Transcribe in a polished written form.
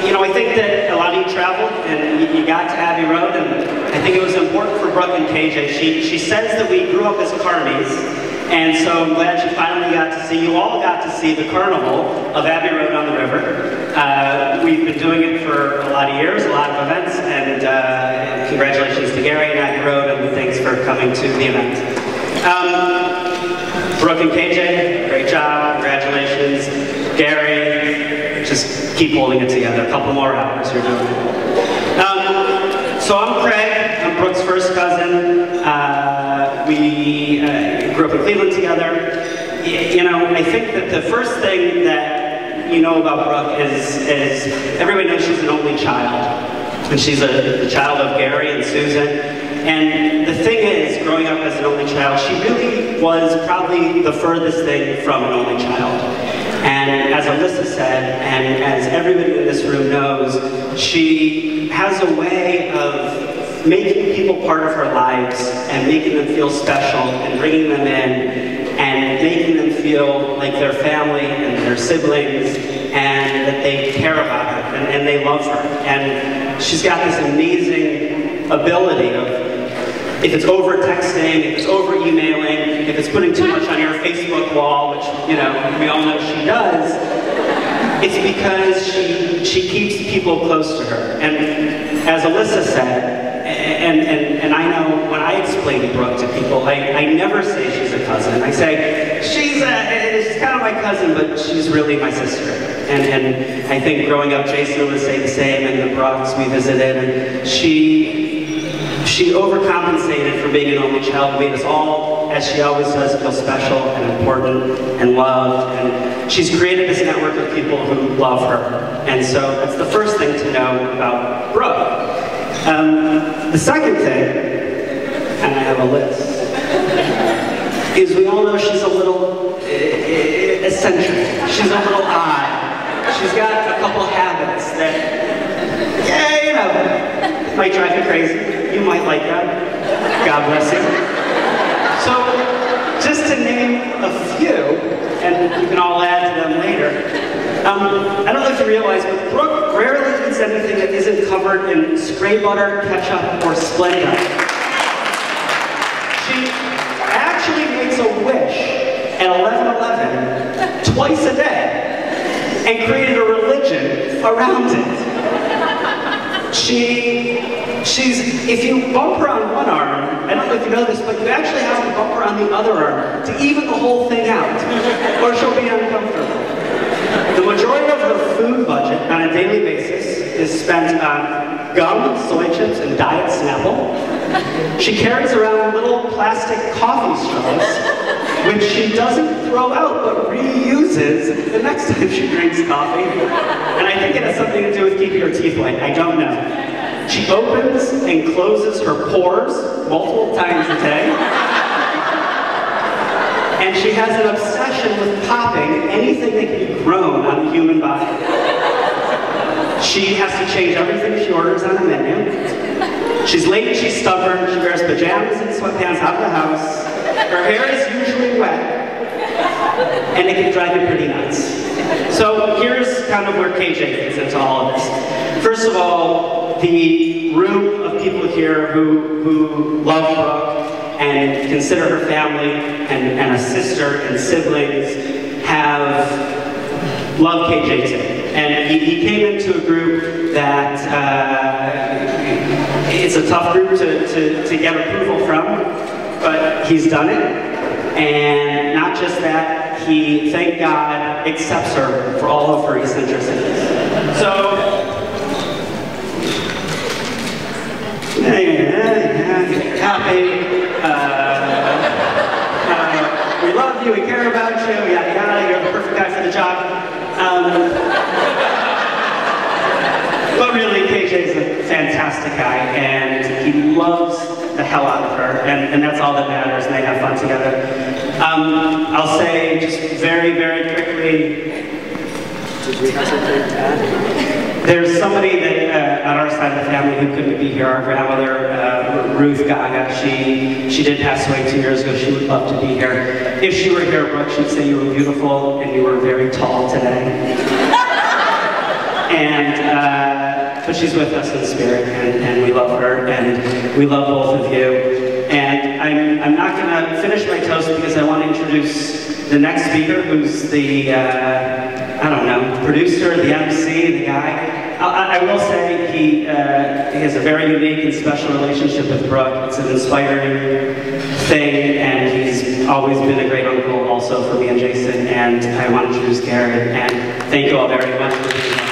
You know, I think that a lot of you traveled and you got to Abbey Road, and I think it was important for Brooke and KJ. She says that we grew up as carnies, and so I'm glad she finally got to see, you all got to see the carnival of Abbey Road on the river. We've been doing it for a lot of years, a lot of events, and congratulations to Gary and Abbey Road, and thanks for coming to the event. Brooke and KJ, great job, congratulations. Gary, just keep holding it together. A couple more hours, you're doing it. So I'm Craig, I'm Brooke's first cousin. We grew up in Cleveland together. You know, I think that the first thing that you know about Brooke is everybody knows she's an only child. And she's the child of Gary and Susan. And the thing is, growing up as an only child, she really was probably the furthest thing from an only child. And as Alyssa said, and as everybody in this room knows, she has a way of making people part of her lives and making them feel special and bringing them in and making them feel like their family and their siblings and that they care about her and they love her. And she's got this amazing ability of, if it's over texting, if it's over emailing, if it's putting too much on your Facebook wall, which, you know, we all know she does, it's because she keeps people close to her. And as Alyssa said, and I know when I explain Brooke to people, I never say she's a cousin. I say, she's kind of my cousin, but she's really my sister. And I think growing up, Jason would say the same, and the Brooks we visited, and she overcompensated for being an only child, made us all, as she always does, feel special and important and loved. And she's created this network of people who love her. And so that's the first thing to know about Brooke. The second thing, and I have a list, is we all know she's a little eccentric. She's a little odd. She's got a couple habits that, yeah, you know, might drive you crazy. You might like that. God bless you. So, just to name a few, and you can all add to them later, I don't know if you realize, but Brooke rarely eats anything that isn't covered in spray butter, ketchup, or Splenda. She actually makes a wish at 11:11 twice a day and created a religion around it. If you bump her on one arm, I don't know if you know this, but you actually have to bump her on the other arm to even the whole thing out, or she'll be uncomfortable. The majority of her food budget on a daily basis is spent on gum, soy chips, and Diet Snapple. She carries around little plastic coffee straws, which she doesn't throw out, but reuses the next time she drinks coffee. And I think it has something to do with keeping her teeth white. I don't know. She opens and closes her pores multiple times a day. And she has an obsession with popping anything that can be grown on the human body. She has to change everything she orders on the menu. She's late, she's stubborn, she wears pajamas and sweatpants out of the house. Her hair is usually wet, and it can drive you pretty nuts. So here's kind of where KJ fits into all of this. First of all, the room of people here who love Brooke and consider her family and a sister and siblings have loved KJ too. And he came into a group that it's a tough group to get approval from, but he's done it. And not just that, he, thank God, accepts her for all of her eccentricities. So, happy. We love you, we care about you, yada yada, you're the perfect guy for the job. But really, KJ's a fantastic guy, and he loves the hell out of her, and that's all that matters, and they have fun together. I'll say just very, very quickly, did we have something to add? There's somebody that on our side of the family who couldn't be here, our grandmother, Ruth Gaga. She did pass away 2 years ago. She would love to be here. If she were here, Brooke, she'd say you were beautiful and you were very tall today. but she's with us in spirit, and we love her, and we love both of you. And I'm not going to finish my toast because I want to introduce the next speaker, who's the, I don't know, producer, the MC, the guy. I will say he has a very unique and special relationship with Brooke. It's an inspiring thing, and he's always been a great uncle also for me and Jason. And I want to introduce Gary, and thank you all very much for being here.